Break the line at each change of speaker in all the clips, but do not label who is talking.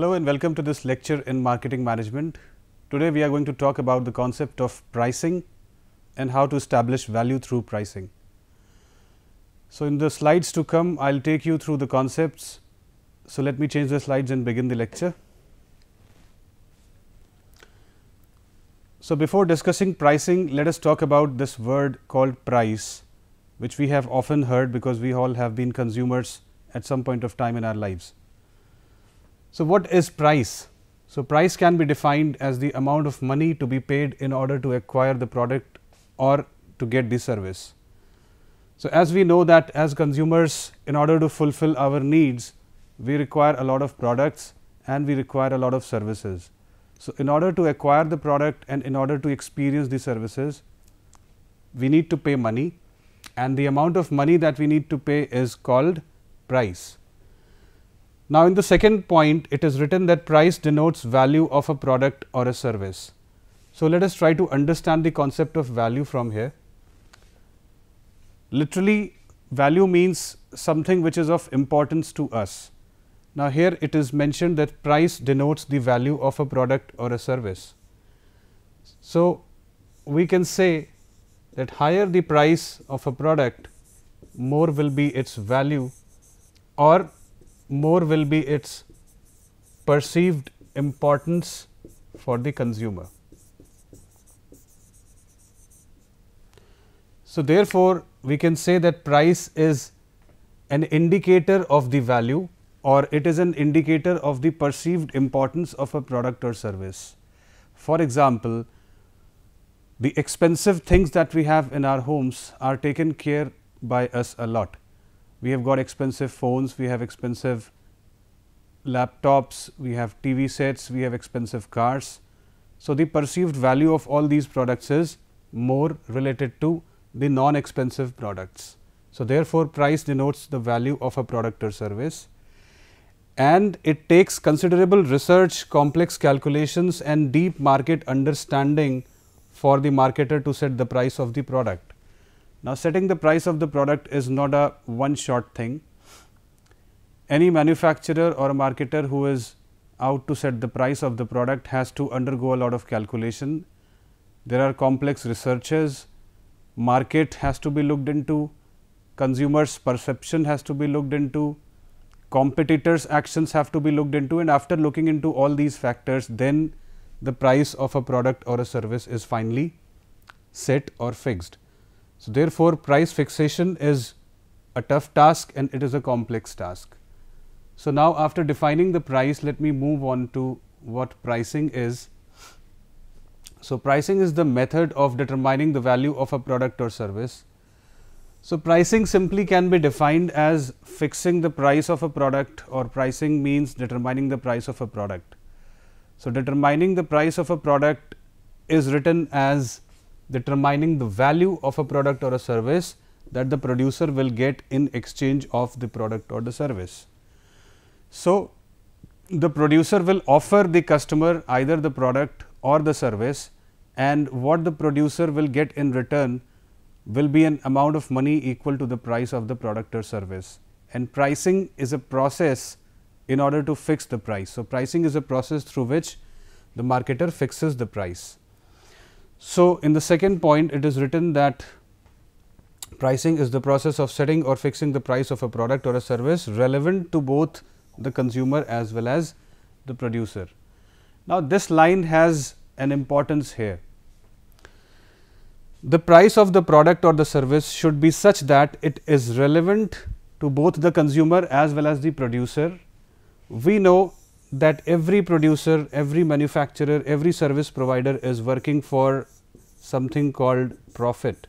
Hello and welcome to this lecture in marketing management. Today we are going to talk about the concept of pricing and how to establish value through pricing. So, in the slides to come, I will take you through the concepts. So, let me change the slides and begin the lecture. So, before discussing pricing, let us talk about this word called price, which we have often heard because we all have been consumers at some point of time in our lives. So, what is price? So, price can be defined as the amount of money to be paid in order to acquire the product or to get the service. So, as we know that as consumers, in order to fulfill our needs, we require a lot of products and we require a lot of services. So, in order to acquire the product and in order to experience the services, we need to pay money, and the amount of money that we need to pay is called price. Now, in the second point, it is written that price denotes value of a product or a service. So, let us try to understand the concept of value from here. Literally, value means something which is of importance to us. Now, here it is mentioned that price denotes the value of a product or a service. So, we can say that higher the price of a product, more will be its value, or more will be its perceived importance for the consumer. So, therefore, we can say that price is an indicator of the value, or it is an indicator of the perceived importance of a product or service. For example, the expensive things that we have in our homes are taken care by us a lot. We have got expensive phones, we have expensive laptops, we have TV sets, we have expensive cars. So, the perceived value of all these products is more related to the non-expensive products. So, therefore, price denotes the value of a product or service, and it takes considerable research, complex calculations and deep market understanding for the marketer to set the price of the product. Now, setting the price of the product is not a one shot thing. Any manufacturer or a marketer who is out to set the price of the product has to undergo a lot of calculation. There are complex researches, market has to be looked into, consumers' perception has to be looked into, competitors' actions have to be looked into, and after looking into all these factors, then the price of a product or a service is finally set or fixed. So, therefore, price fixation is a tough task and it is a complex task. So, now after defining the price, let me move on to what pricing is. So, pricing is the method of determining the value of a product or service. So, pricing simply can be defined as fixing the price of a product, or pricing means determining the price of a product. So, determining the price of a product is written as determining the value of a product or a service that the producer will get in exchange of the product or the service. So, the producer will offer the customer either the product or the service, and what the producer will get in return will be an amount of money equal to the price of the product or service. And pricing is a process in order to fix the price. So, pricing is a process through which the marketer fixes the price. So, in the second point, it is written that pricing is the process of setting or fixing the price of a product or a service relevant to both the consumer as well as the producer. Now, this line has an importance here. The price of the product or the service should be such that it is relevant to both the consumer as well as the producer. We know that every producer, every manufacturer, every service provider is working for something called profit.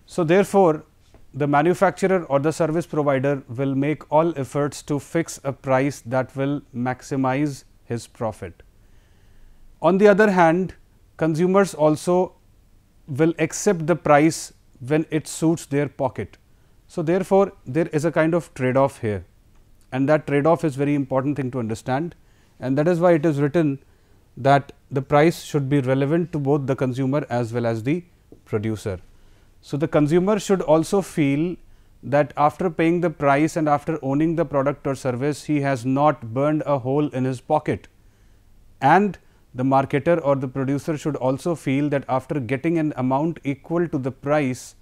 So, therefore, the manufacturer or the service provider will make all efforts to fix a price that will maximize his profit. On the other hand, consumers also will accept the price when it suits their pocket. So, therefore, there is a kind of trade off here, and that trade off is very important thing to understand, and that is why it is written that the price should be relevant to both the consumer as well as the producer. So, the consumer should also feel that after paying the price and after owning the product or service, he has not burned a hole in his pocket. And the marketer or the producer should also feel that after getting an amount equal to the price,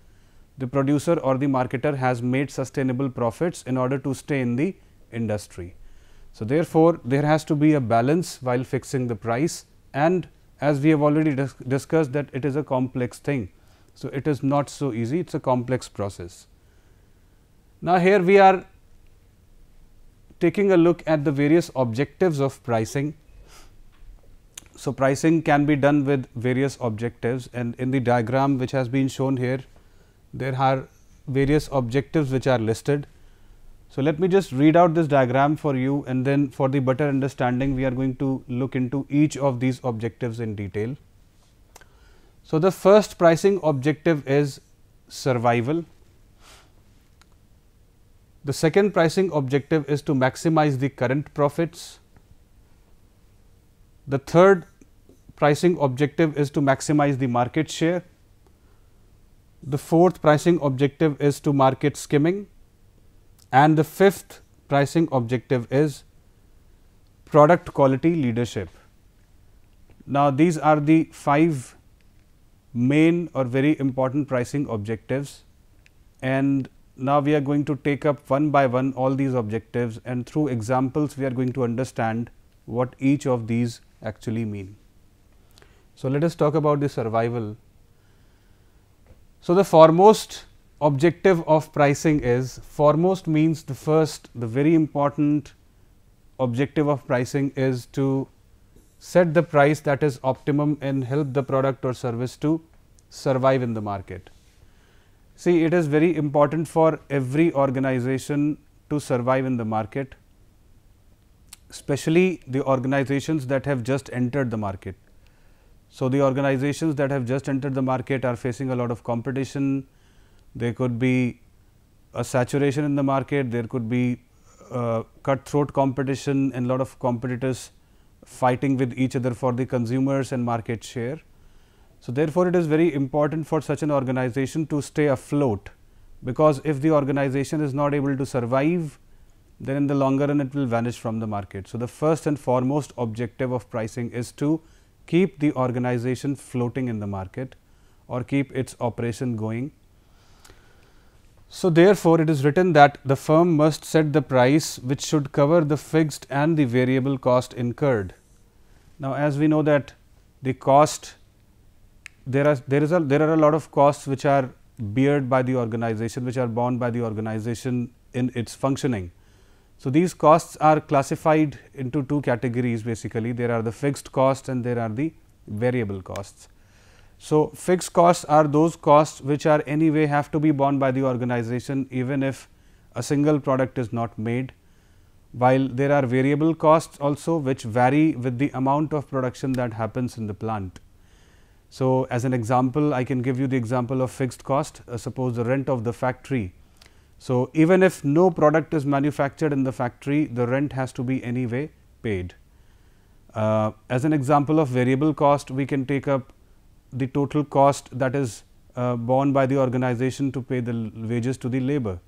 the producer or the marketer has made sustainable profits in order to stay in the industry. So, therefore, there has to be a balance while fixing the price, and as we have already discussed that it is a complex thing. So, it is not so easy, it is a complex process. Now, here we are taking a look at the various objectives of pricing. So, pricing can be done with various objectives, and in the diagram which has been shown here, there are various objectives which are listed. So, let me just read out this diagram for you, and then for the better understanding we are going to look into each of these objectives in detail. So, the first pricing objective is survival. The second pricing objective is to maximize the current profits. The third pricing objective is to maximize the market share. The fourth pricing objective is to market skimming, and the fifth pricing objective is product quality leadership. Now, these are the 5 main or very important pricing objectives, and now we are going to take up one by one all these objectives, and through examples we are going to understand what each of these actually mean. So, let us talk about the survival. So, the foremost objective of pricing is, foremost means the first, the very important objective of pricing is to set the price that is optimum and help the product or service to survive in the market. See, it is very important for every organization to survive in the market, especially the organizations that have just entered the market. So, the organizations that have just entered the market are facing a lot of competition. There could be a saturation in the market, there could be cutthroat competition and lot of competitors fighting with each other for the consumers and market share. So, therefore, it is very important for such an organization to stay afloat, because if the organization is not able to survive, then in the longer run it will vanish from the market. So, the first and foremost objective of pricing is to keep the organization floating in the market or keep its operation going. So, therefore, it is written that the firm must set the price which should cover the fixed and the variable cost incurred. Now, as we know that the cost, there are a lot of costs which are beared by the organization, which are borne by the organization in its functioning. So, these costs are classified into 2 categories basically. There are the fixed costs and there are the variable costs. So, fixed costs are those costs which are anyway have to be borne by the organization even if a single product is not made, while there are variable costs also which vary with the amount of production that happens in the plant. So, as an example, I can give you the example of fixed cost, suppose the rent of the factory. So, even if no product is manufactured in the factory, the rent has to be anyway paid. As an example of variable cost, we can take up the total cost that is borne by the organization to pay the wages to the labor.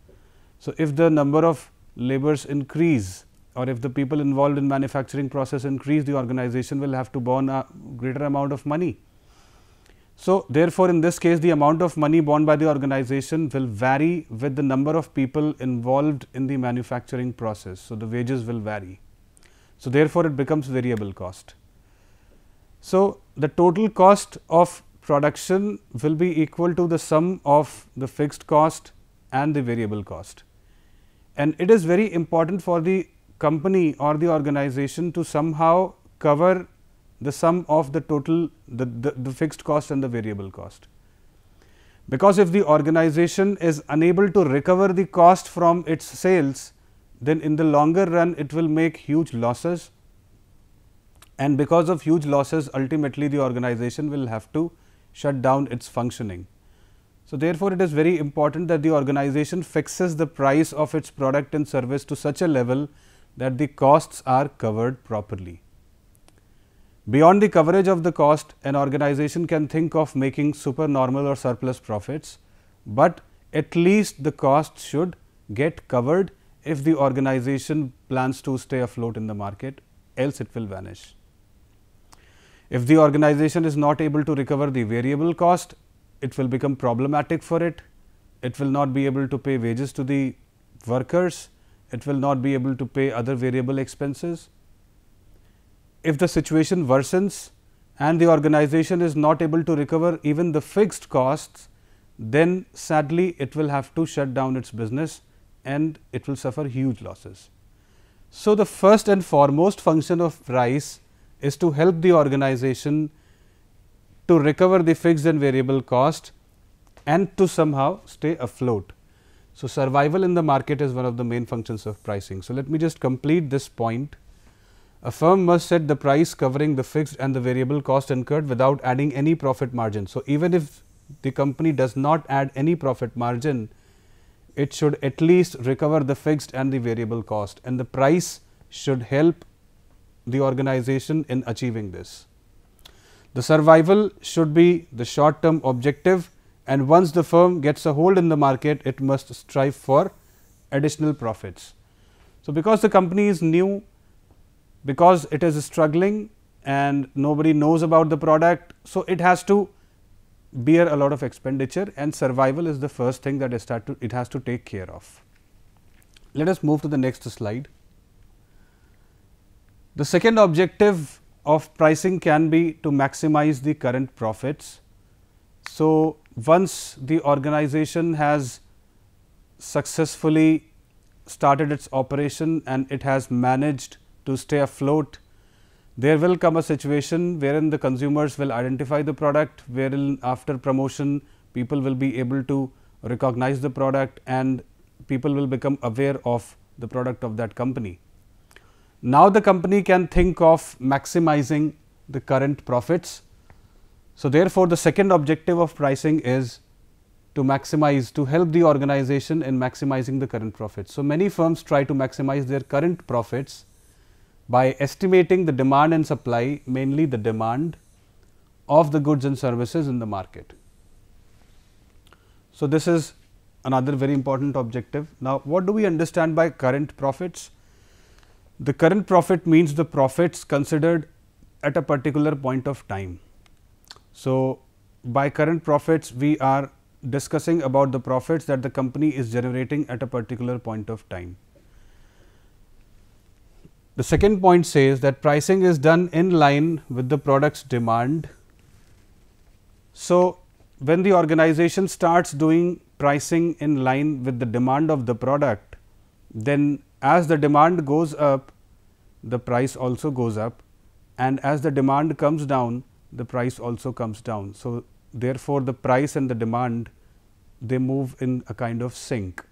So, if the number of laborers increase or if the people involved in manufacturing process increase, the organization will have to borne a greater amount of money. So, therefore, in this case the amount of money borne by the organization will vary with the number of people involved in the manufacturing process. So, the wages will vary. So, therefore, it becomes variable cost. So, the total cost of production will be equal to the sum of the fixed cost and the variable cost. And it is very important for the company or the organization to somehow cover the sum of the total the fixed cost and the variable cost. Because if the organization is unable to recover the cost from its sales, then in the longer run it will make huge losses, and because of huge losses ultimately the organization will have to shut down its functioning. So, therefore, it is very important that the organization fixes the price of its product and service to such a level that the costs are covered properly. Beyond the coverage of the cost, an organization can think of making supernormal or surplus profits, but at least the cost should get covered if the organization plans to stay afloat in the market, else it will vanish. If the organization is not able to recover the variable cost, it will become problematic for it. It will not be able to pay wages to the workers. It will not be able to pay other variable expenses. If the situation worsens and the organization is not able to recover even the fixed costs, then sadly it will have to shut down its business and it will suffer huge losses. So, the first and foremost function of price is to help the organization to recover the fixed and variable cost and to somehow stay afloat. So, survival in the market is one of the main functions of pricing. So, let me just complete this point. A firm must set the price covering the fixed and the variable cost incurred without adding any profit margin. So, even if the company does not add any profit margin, it should at least recover the fixed and the variable cost, and the price should help the organization in achieving this. The survival should be the short term objective, and once the firm gets a hold in the market, it must strive for additional profits. So, because the company is new, because it is struggling and nobody knows about the product, so it has to bear a lot of expenditure, and survival is the first thing that it has to take care of. Let us move to the next slide. The second objective of pricing can be to maximize the current profits. So, once the organization has successfully started its operation and it has managed to stay afloat, there will come a situation wherein the consumers will identify the product, wherein after promotion people will be able to recognize the product and people will become aware of the product of that company. Now, the company can think of maximizing the current profits. So, therefore, the second objective of pricing is to maximize, to help the organization in maximizing the current profits. So, many firms try to maximize their current profits by estimating the demand and supply, mainly the demand of the goods and services in the market. So, this is another very important objective. Now, what do we understand by current profits? The current profit means the profits considered at a particular point of time. So, by current profits, we are discussing about the profits that the company is generating at a particular point of time. The second point says that pricing is done in line with the product's demand. So, when the organization starts doing pricing in line with the demand of the product, then as the demand goes up, the price also goes up, and as the demand comes down, the price also comes down. So, therefore, the price and the demand, they move in a kind of sync.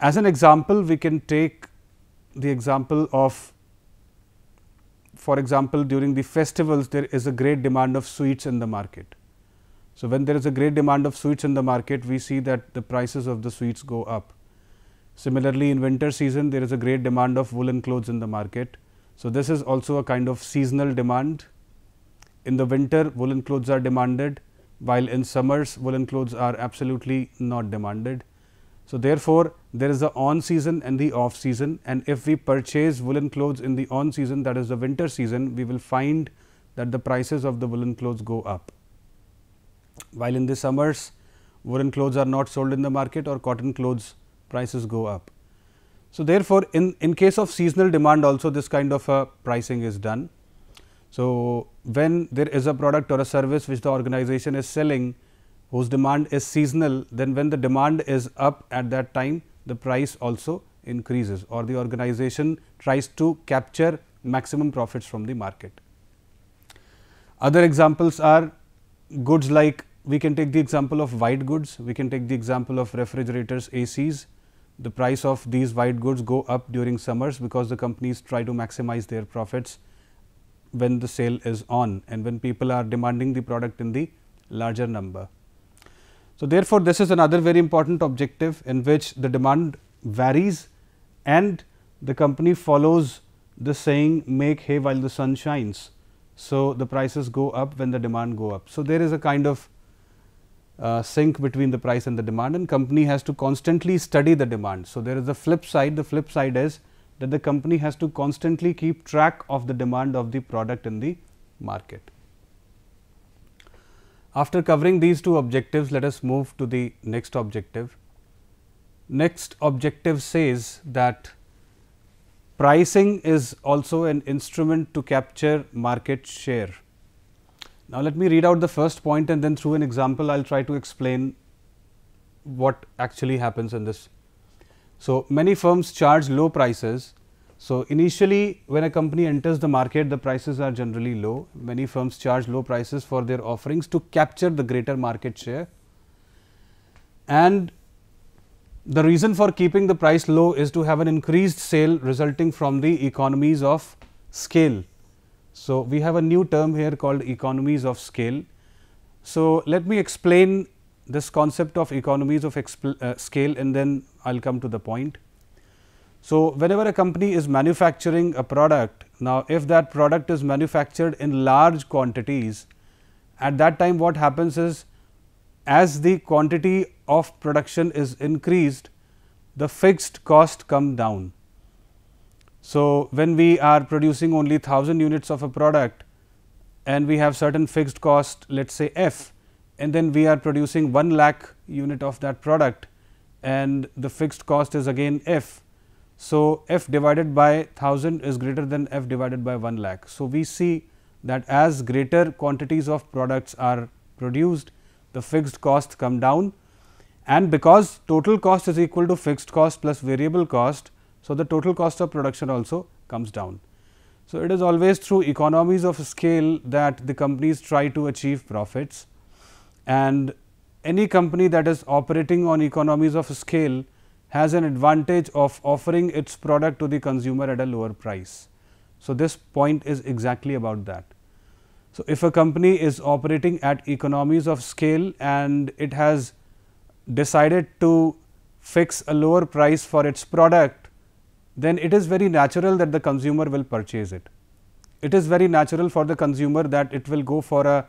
As an example, we can take the example of, for example, during the festivals there is a great demand of sweets in the market. So, when there is a great demand of sweets in the market, we see that the prices of the sweets go up. Similarly, in winter season there is a great demand of woolen clothes in the market. So, this is also a kind of seasonal demand. In the winter, woolen clothes are demanded, while in summers woolen clothes are absolutely not demanded. So, therefore, there is the on season and the off season, and if we purchase woolen clothes in the on season, that is the winter season, we will find that the prices of the woolen clothes go up, while in the summers woolen clothes are not sold in the market or cotton clothes prices go up. So, therefore, in case of seasonal demand also this kind of a pricing is done. So, when there is a product or a service which the organization is selling whose demand is seasonal, then when the demand is up at that time, the price also increases, or the organization tries to capture maximum profits from the market. Other examples are goods like, we can take the example of white goods, we can take the example of refrigerators, ACs. The price of these white goods go up during summers because the companies try to maximize their profits when the sale is on and when people are demanding the product in the larger number. So, therefore, this is another very important objective in which the demand varies and the company follows the saying make hay while the sun shines. So, the prices go up when the demand go up. So, there is a kind of sync between the price and the demand, and company has to constantly study the demand. So, there is a flip side. The flip side is that the company has to constantly keep track of the demand of the product in the market. After covering these two objectives, let us move to the next objective. Next objective says that pricing is also an instrument to capture market share. Now, let me read out the first point, and then through an example I will try to explain what actually happens in this. So, many firms charge low prices. So, initially when a company enters the market, the prices are generally low. Many firms charge low prices for their offerings to capture the greater market share, and the reason for keeping the price low is to have an increased sale resulting from the economies of scale. So, we have a new term here called economies of scale. So, let me explain this concept of economies of scale, and then I will come to the point. So, whenever a company is manufacturing a product, now if that product is manufactured in large quantities, at that time what happens is, as the quantity of production is increased, the fixed cost come down. So, when we are producing only 1000 units of a product and we have certain fixed cost, let us say F, and then we are producing 1 lakh unit of that product and the fixed cost is again F. So, F divided by 1000 is greater than F divided by 1 lakh. So, we see that as greater quantities of products are produced, the fixed cost come down, and because total cost is equal to fixed cost plus variable cost, so the total cost of production also comes down. So, it is always through economies of scale that the companies try to achieve profits, and any company that is operating on economies of scale has an advantage of offering its product to the consumer at a lower price. So, this point is exactly about that. So, if a company is operating at economies of scale and it has decided to fix a lower price for its product, then it is very natural that the consumer will purchase it. It is very natural for the consumer that it will go for a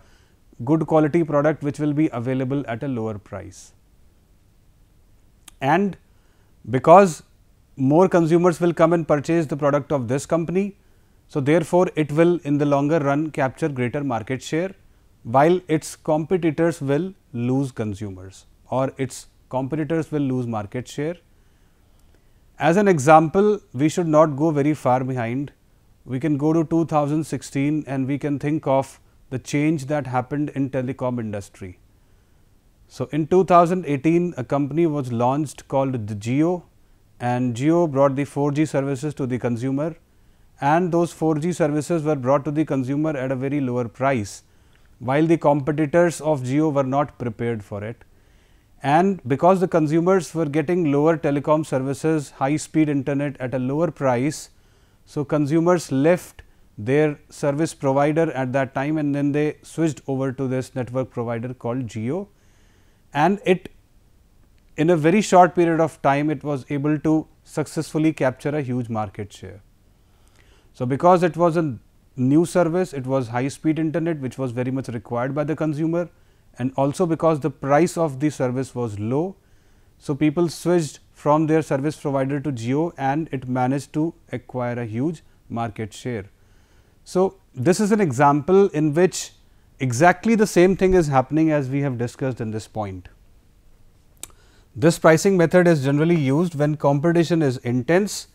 good quality product which will be available at a lower price. And because more consumers will come and purchase the product of this company, so therefore, it will in the longer run capture greater market share, while its competitors will lose consumers or its competitors will lose market share. As an example, we should not go very far behind. We can go to 2016 and we can think of the change that happened in telecom industry. So, in 2018 a company was launched called the Jio, and Jio brought the 4G services to the consumer, and those 4G services were brought to the consumer at a very lower price, while the competitors of Jio were not prepared for it. And because the consumers were getting lower telecom services, high speed internet at a lower price, so consumers left their service provider at that time, and then they switched over to this network provider called Jio, and it in a very short period of time it was able to successfully capture a huge market share. So, because it was a new service, it was high speed internet which was very much required by the consumer, and also because the price of the service was low. So, people switched from their service provider to Jio, and it managed to acquire a huge market share. So, this is an example in which exactly the same thing is happening as we have discussed in this point. This pricing method is generally used when competition is intense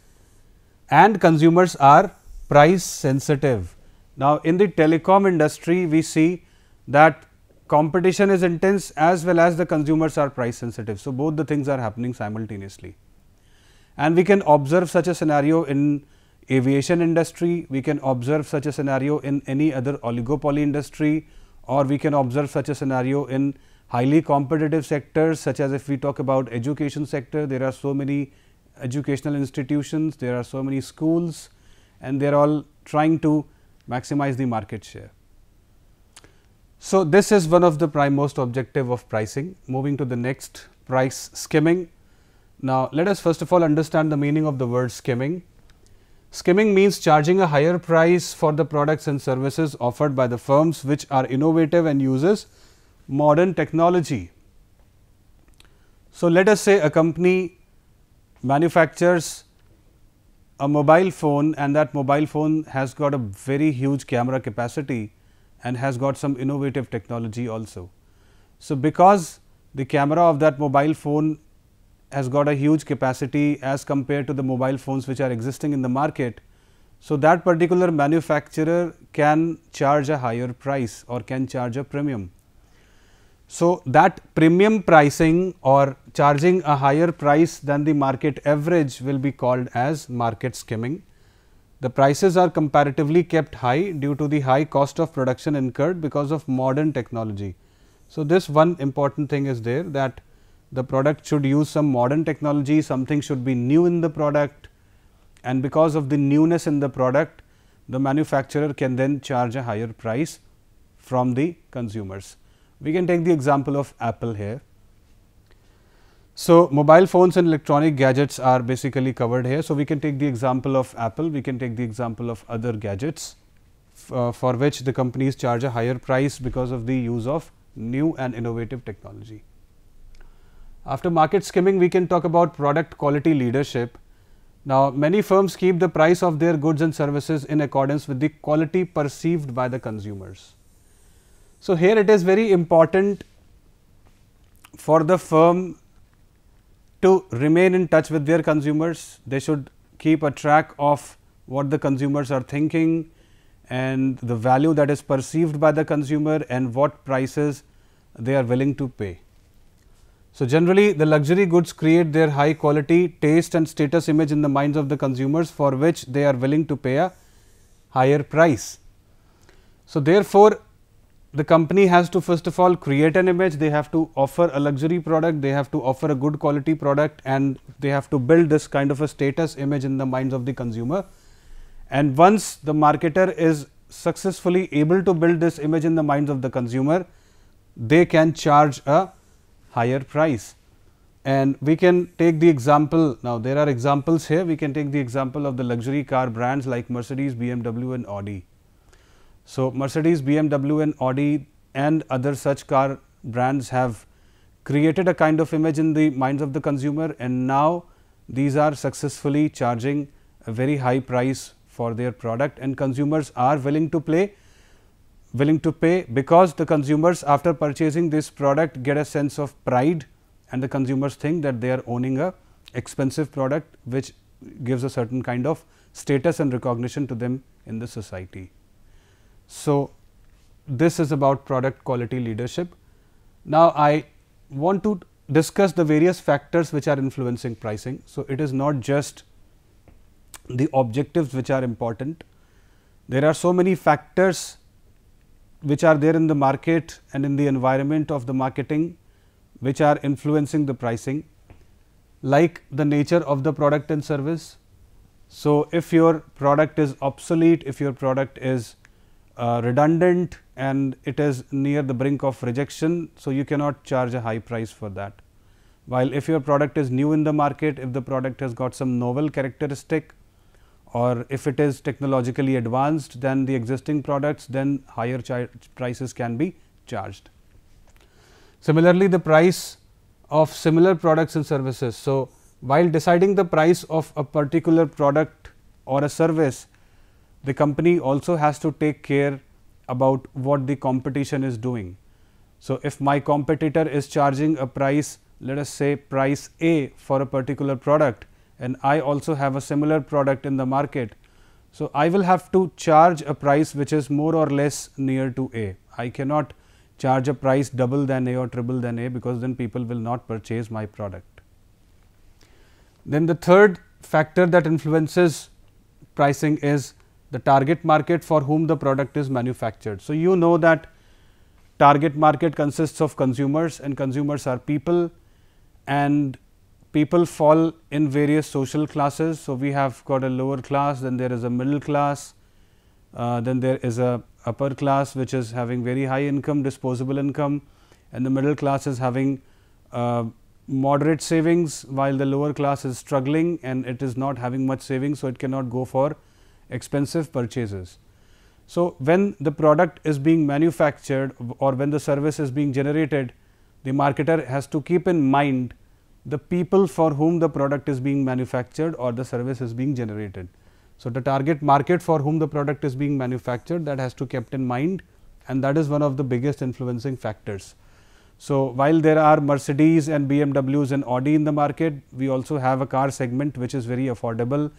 and consumers are price sensitive. Now, in the telecom industry, we see that competition is intense as well as the consumers are price sensitive. So, both the things are happening simultaneously, and we can observe such a scenario in aviation industry, we can observe such a scenario in any other oligopoly industry, or we can observe such a scenario in highly competitive sectors, such as if we talk about education sector, there are so many educational institutions, there are so many schools, and they are all trying to maximize the market share. So, this is one of the most objective of pricing. Moving to the next, price skimming. Now, let us first of all understand the meaning of the word skimming. Skimming means charging a higher price for the products and services offered by the firms which are innovative and uses modern technology. So, let us say a company manufactures a mobile phone, and that mobile phone has got a very huge camera capacity and has got some innovative technology also. So, because the camera of that mobile phone has got a huge capacity as compared to the mobile phones which are existing in the market, so that particular manufacturer can charge a higher price or can charge a premium. So, that premium pricing or charging a higher price than the market average will be called as market skimming. The prices are comparatively kept high due to the high cost of production incurred because of modern technology. So, this one important thing is there, that the product should use some modern technology, something should be new in the product, and because of the newness in the product, the manufacturer can then charge a higher price from the consumers. We can take the example of Apple here. So, mobile phones and electronic gadgets are basically covered here. So, we can take the example of Apple, we can take the example of other gadgets for which the companies charge a higher price because of the use of new and innovative technology. After market skimming, we can talk about product quality leadership. Now, many firms keep the price of their goods and services in accordance with the quality perceived by the consumers. So, here it is very important for the firm to remain in touch with their consumers. They should keep a track of what the consumers are thinking and the value that is perceived by the consumer and what prices they are willing to pay. So, generally the luxury goods create their high quality, taste and status image in the minds of the consumers, for which they are willing to pay a higher price. So, therefore, the company has to first of all create an image, they have to offer a luxury product, they have to offer a good quality product, and they have to build this kind of a status image in the minds of the consumer. And once the marketer is successfully able to build this image in the minds of the consumer, they can charge a higher price. And we can take the example, now there are examples here, we can take the example of the luxury car brands like Mercedes, BMW and Audi. So, Mercedes, BMW and Audi and other such car brands have created a kind of image in the minds of the consumer, and now these are successfully charging a very high price for their product, and consumers are willing to pay because the consumers, after purchasing this product, get a sense of pride, and the consumers think that they are owning a expensive product which gives a certain kind of status and recognition to them in the society. So, this is about product quality leadership. Now, I want to discuss the various factors which are influencing pricing. So, it is not just the objectives which are important. There are so many factors which are there in the market and in the environment of the marketing which are influencing the pricing, like the nature of the product and service. So, if your product is obsolete, if your product is redundant and it is near the brink of rejection, so you cannot charge a high price for that. While if your product is new in the market, if the product has got some novel characteristic, or if it is technologically advanced than the existing products, then higher prices can be charged. Similarly, the price of similar products and services. So, while deciding the price of a particular product or a service, the company also has to take care about what the competition is doing. So, if my competitor is charging a price, let us say price A for a particular product, and I also have a similar product in the market. So, I will have to charge a price which is more or less near to A. I cannot charge a price double than A or triple than A, because then people will not purchase my product. Then the third factor that influences pricing is the target market for whom the product is manufactured. So, you know that target market consists of consumers, and consumers are people, and people fall in various social classes. So, we have got a lower class, then there is a middle class, then there is a upper class which is having very high income, disposable income, and the middle class is having moderate savings, while the lower class is struggling and it is not having much savings. So, it cannot go for expensive purchases. So, when the product is being manufactured or when the service is being generated, the marketer has to keep in mind the people for whom the product is being manufactured or the service is being generated. So, the target market for whom the product is being manufactured, that has to kept in mind, and that is one of the biggest influencing factors. So, while there are Mercedes and BMWs and Audi in the market, we also have a car segment which is very affordable.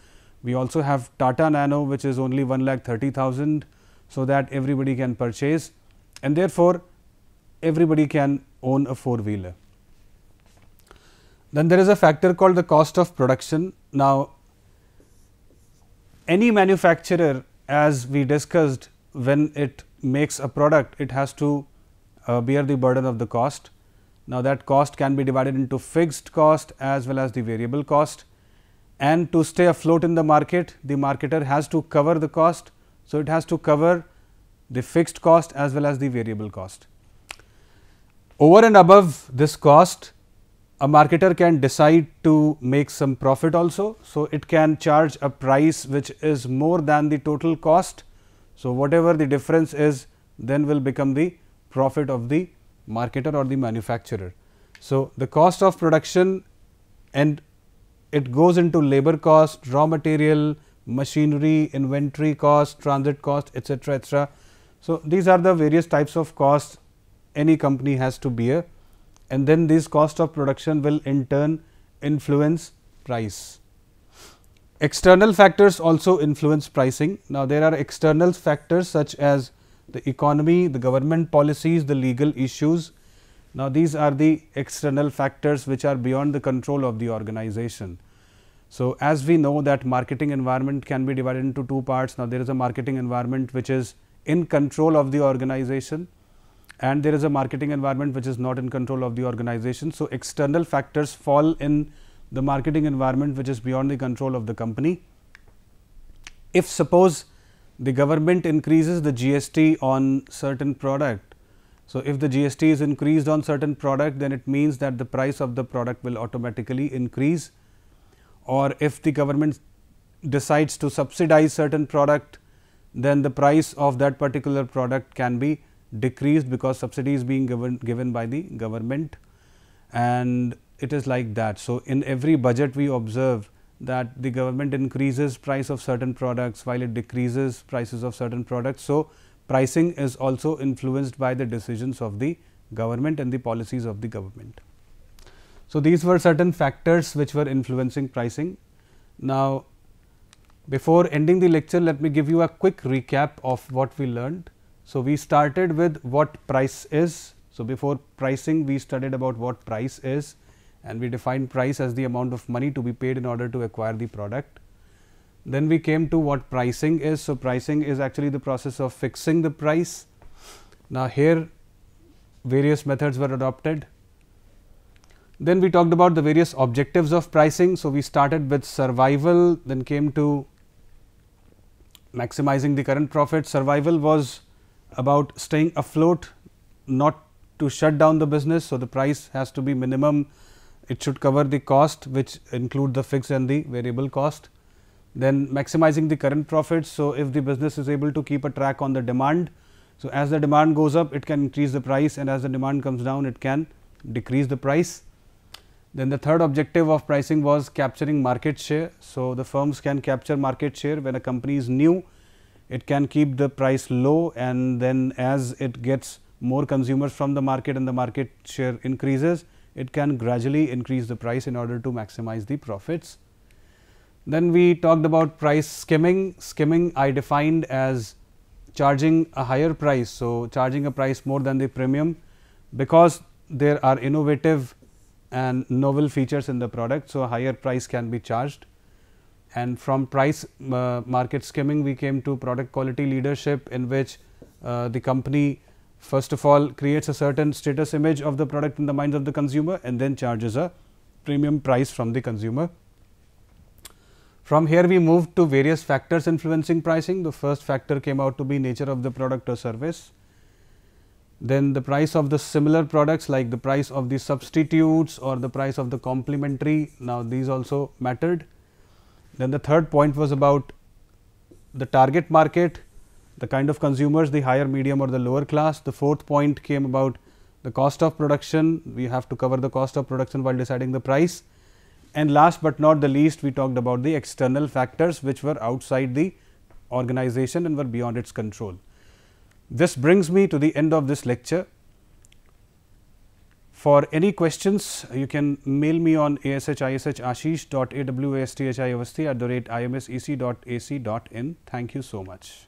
We also have Tata Nano, which is only 1,30,000, so that everybody can purchase, and therefore, everybody can own a four-wheeler. Then there is a factor called the cost of production. Now, any manufacturer, as we discussed, when it makes a product, it has to bear the burden of the cost. Now, that cost can be divided into fixed cost as well as the variable cost, and to stay afloat in the market, the marketer has to cover the cost. So, it has to cover the fixed cost as well as the variable cost. Over and above this cost, a marketer can decide to make some profit also. So, it can charge a price which is more than the total cost. So, whatever the difference is, then will become the profit of the marketer or the manufacturer. So, the cost of production, and it goes into labor cost, raw material, machinery, inventory cost, transit cost, etc., etc. So, these are the various types of costs any company has to bear, and then this cost of production will in turn influence price. External factors also influence pricing. Now, there are external factors such as the economy, the government policies, the legal issues. Now, these are the external factors which are beyond the control of the organization. So, as we know that marketing environment can be divided into two parts. Now, there is a marketing environment which is in control of the organization, and there is a marketing environment which is not in control of the organization. So, external factors fall in the marketing environment which is beyond the control of the company. If suppose the government increases the GST on certain product, so if the GST is increased on certain product, then it means that the price of the product will automatically increase. Or if the government decides to subsidize certain product, then the price of that particular product can be decreased because subsidy is being given by the government, and it is like that. So, in every budget we observe that the government increases price of certain products while it decreases prices of certain products. So, pricing is also influenced by the decisions of the government and the policies of the government. So, these were certain factors which were influencing pricing. Now, before ending the lecture, let me give you a quick recap of what we learned. So, we started with what price is. So, before pricing, we studied about what price is, and we defined price as the amount of money to be paid in order to acquire the product. Then we came to what pricing is. So, pricing is actually the process of fixing the price. Now, here various methods were adopted. Then we talked about the various objectives of pricing. So, we started with survival, then came to maximizing the current profit. Survival was about staying afloat, not to shut down the business. So, the price has to be minimum, it should cover the cost which include the fixed and the variable cost. Then maximizing the current profits. So, if the business is able to keep a track on the demand, so as the demand goes up, it can increase the price, and as the demand comes down, it can decrease the price. Then the third objective of pricing was capturing market share. So, the firms can capture market share when a company is new, it can keep the price low, and then as it gets more consumers from the market and the market share increases, it can gradually increase the price in order to maximize the profits. Then we talked about price skimming. Skimming I defined as charging a higher price. So, charging a price more than the premium because there are innovative and novel features in the product. So, a higher price can be charged, and from price market skimming we came to product quality leadership, in which the company first of all creates a certain status image of the product in the minds of the consumer and then charges a premium price from the consumer. From here we moved to various factors influencing pricing. The first factor came out to be nature of the product or service. Then the price of the similar products, like the price of the substitutes or the price of the complementary. Now, these also mattered. Then the third point was about the target market, the kind of consumers, the higher, medium or the lower class. The fourth point came about the cost of production, we have to cover the cost of production while deciding the price. And last but not the least, we talked about the external factors which were outside the organization and were beyond its control. This brings me to the end of this lecture. For any questions, you can mail me on ashishashish.awasthi@imsec.ac.in. Thank you so much.